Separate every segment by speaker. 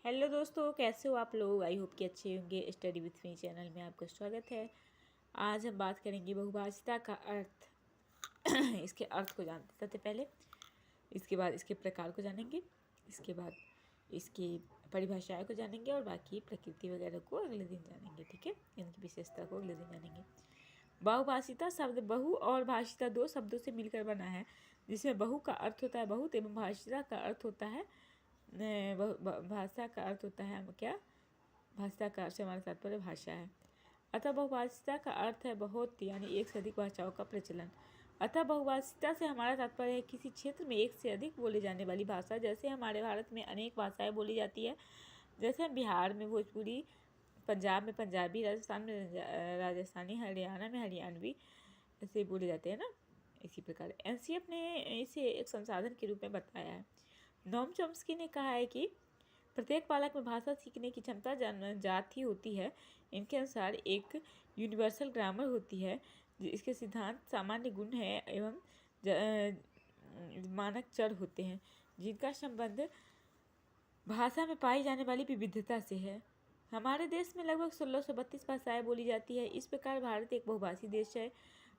Speaker 1: Hello दोस्तों, कैसे हो आप लोग। आई होप कि अच्छे होंगे। स्टडी विथ मी चैनल में आपका स्वागत है। आज हम बात करेंगे बहुभाषिता का अर्थ। इसके अर्थ को जानते सबसे पहले, इसके बाद इसके प्रकार को जानेंगे, इसके बाद इसकी परिभाषाएं को जानेंगे और बाकी प्रकृति वगैरह को अगले दिन जानेंगे। ठीक है, इनकी विशेषता को अगले दिन जानेंगे। बहुभाषिता शब्द बहु और भाषिता दो शब्दों से मिलकर बना है, जिसमें बहु का अर्थ होता है बहुत एवं भाषिता का अर्थ होता है भाषा का अर्थ होता है क्या, भाषा का अर्थ से हमारा तात्पर्य भाषा है। अतः बहुभाषिता का अर्थ है बहुत यानी एक से अधिक भाषाओं का प्रचलन। अतः बहुभाषिता से हमारा तात्पर्य है किसी क्षेत्र में एक से अधिक बोली जाने वाली भाषा। जैसे हमारे भारत में अनेक भाषाएं बोली जाती है, जैसे बिहार में भोजपुरी, पंजाब में पंजाबी, राजस्थान में राजस्थानी, हरियाणा में हरियाणवी ऐसे बोले जाते हैं ना। इसी प्रकार एनसीएफ ने इसे एक संसाधन के रूप में बताया है। नोम चॉम्स्की ने कहा है कि प्रत्येक बालक में भाषा सीखने की क्षमता जन्मजात ही होती है। इनके अनुसार एक यूनिवर्सल ग्रामर होती है, इसके सिद्धांत सामान्य गुण है एवं मानक चर होते हैं, जिनका संबंध भाषा में पाई जाने वाली विविधता से है। हमारे देश में लगभग 1632 भाषाएं बोली जाती है। इस प्रकार भारत एक बहुभाषी देश है।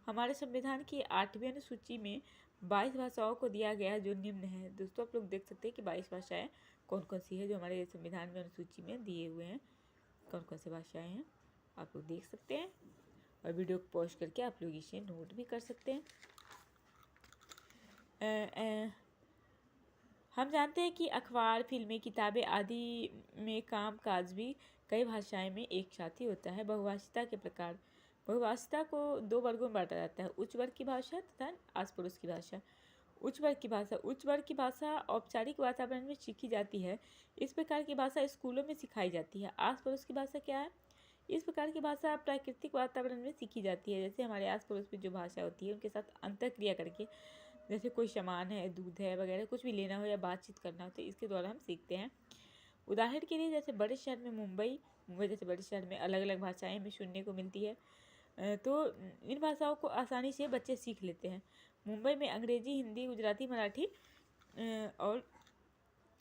Speaker 1: हमारे संविधान की 8वीं अनुसूची में 22 भाषाओं को दिया गया है, जो निम्न है। दोस्तों, आप लोग देख सकते हैं कि 22 भाषाएं कौन कौन सी है जो हमारे संविधान में अनुसूची में दिए हुए हैं। कौन कौन सी भाषाएं हैं आप लोग देख सकते हैं, और वीडियो को पॉज करके आप लोग इसे नोट भी कर सकते हैं। हम जानते हैं कि अखबार, फिल्में, किताबें आदि में काम काज भी कई भाषाएं में एक साथ ही होता है। बहुभाषिता के प्रकार। बहुभाषिता को दो वर्गों में बांटा जाता है, उच्च वर्ग की भाषा तथा आस पड़ोस की भाषा। उच्च वर्ग की भाषा। उच्च वर्ग की भाषा औपचारिक वातावरण में सीखी जाती है। इस प्रकार की भाषा स्कूलों में सिखाई जाती है। आस पड़ोस की भाषा क्या है? इस प्रकार की भाषा प्राकृतिक वातावरण में सीखी जाती है। जैसे हमारे आस पड़ोस में जो भाषा होती है उनके साथ अंतःक्रिया करके, जैसे कोई सामान है, दूध है वगैरह कुछ भी लेना हो या बातचीत करना हो तो इसके द्वारा हम सीखते हैं। उदाहरण के लिए जैसे बड़े शहर में मुंबई जैसे बड़े शहर में अलग अलग भाषाएं हमें सुनने को मिलती है, तो इन भाषाओं को आसानी से बच्चे सीख लेते हैं। मुंबई में अंग्रेजी, हिंदी, गुजराती, मराठी और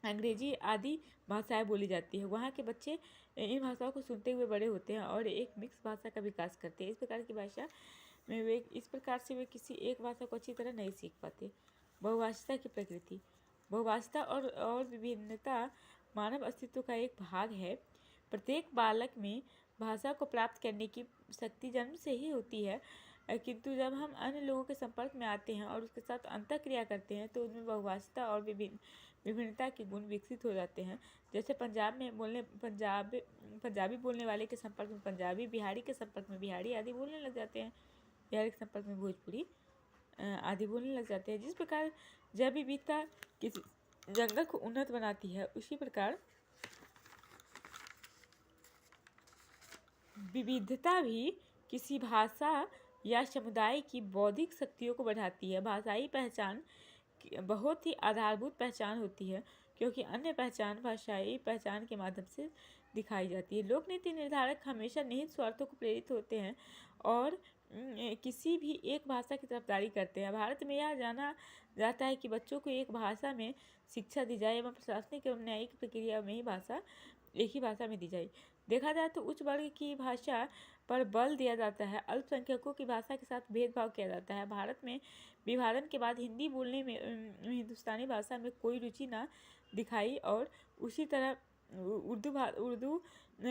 Speaker 1: अंग्रेजी आदि भाषाएं बोली जाती है। वहाँ के बच्चे इन भाषाओं को सुनते हुए बड़े होते हैं और एक मिक्स भाषा का विकास करते हैं। इस प्रकार की भाषा में इस प्रकार से वे किसी एक भाषा को अच्छी तरह नहीं सीख पाते। बहुभाषिता की प्रकृति। बहुभाषिता और विभिन्नता मानव अस्तित्व का एक भाग है। प्रत्येक बालक में भाषा को प्राप्त करने की शक्ति जन्म से ही होती है, किंतु जब हम अन्य लोगों के संपर्क में आते हैं और उसके साथ अंतःक्रिया करते हैं तो उनमें बहुभाषिता और विभिन्नता के गुण विकसित हो जाते हैं। जैसे पंजाबी बोलने वाले के संपर्क में पंजाबी, बिहारी के संपर्क में बिहारी आदि बोलने लग जाते हैं, बिहारी के संपर्क में भोजपुरी आदि बोलने लग जाते हैं। जिस प्रकार जैव विविधता किसी जंगल को उन्नत बनाती है, उसी प्रकार विविधता भी किसी भाषा या समुदाय की बौद्धिक शक्तियों को बढ़ाती है। भाषाई पहचान बहुत ही आधारभूत पहचान होती है, क्योंकि अन्य पहचान भाषाई पहचान के माध्यम से दिखाई जाती है। लोक नीति निर्धारक हमेशा निहित स्वार्थों को प्रेरित होते हैं और किसी भी एक भाषा की तरफदारी करते हैं। भारत में यह जाना जाता है कि बच्चों को एक भाषा में शिक्षा दी जाए एवं प्रशासनिक एवं न्यायिक प्रक्रिया में एक ही भाषा में दी जाए। देखा जाए तो उच्च वर्ग की भाषा पर बल दिया जाता है, अल्पसंख्यकों की भाषा के साथ भेदभाव किया जाता है। भारत में विभाजन के बाद हिंदी बोलने में हिंदुस्तानी भाषा में कोई रुचि ना दिखाई और उसी तरह उर्दू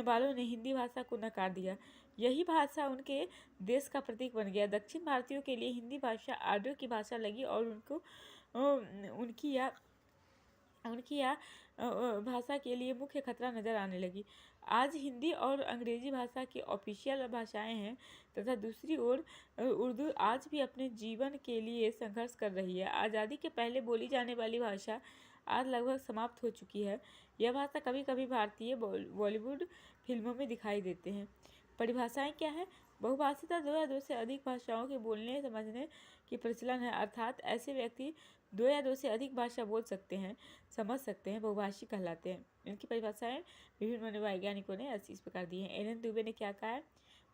Speaker 1: वालों ने हिंदी भाषा को नकार दिया। यही भाषा उनके देश का प्रतीक बन गया। दक्षिण भारतीयों के लिए हिंदी भाषा आर्यों की भाषा लगी और उनकी या भाषा के लिए मुख्य खतरा नजर आने लगी। आज हिंदी और अंग्रेजी भाषा की ऑफिशियल भाषाएं हैं तथा दूसरी ओर उर्दू आज भी अपने जीवन के लिए संघर्ष कर रही है। आज़ादी के पहले बोली जाने वाली भाषा आज लगभग समाप्त हो चुकी है। यह भाषा कभी कभी भारतीय बॉलीवुड फिल्मों में दिखाई देते हैं। परिभाषाएं क्या है? बहुभाषिता दो या दो से अधिक भाषाओं के बोलने समझने की प्रचलन है, अर्थात ऐसे व्यक्ति दो या दो से अधिक भाषा बोल सकते हैं, समझ सकते हैं, बहुभाषी कहलाते हैं। इनकी परिभाषाएं विभिन्न मनोवैज्ञानिकों ने इस प्रकार दी हैं। एलन दुबे ने क्या कहा है?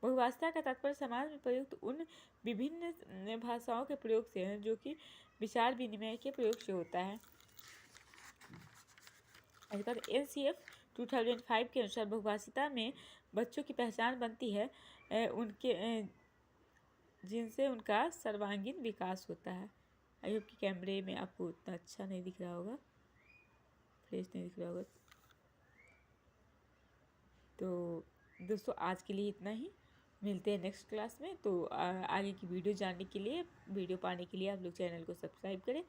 Speaker 1: बहुभाषिता का तात्पर्य समाज में प्रयुक्त उन विभिन्न भाषाओं के प्रयोग से है जो कि विचार विनिमय के प्रयोग से होता है। इसके बाद एनसीएफ 2005 के अनुसार बहुभाषिता में बच्चों की पहचान बनती है उनके जिनसे उनका सर्वांगीण विकास होता है। आई होप कि कैमरे में आपको उतना अच्छा नहीं दिख रहा होगा, फ्रेश नहीं दिख रहा होगा। तो दोस्तों आज के लिए इतना ही, मिलते हैं नेक्स्ट क्लास में। तो आगे की वीडियो जानने के लिए, वीडियो पाने के लिए आप लोग चैनल को सब्सक्राइब करें,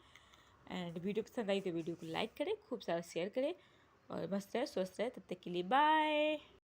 Speaker 1: एंड वीडियो पसंद आई तो वीडियो को लाइक करें, खूब सारा शेयर करें, और मस्त रहे, स्वस्थ रहे। तब तक के लिए बाय।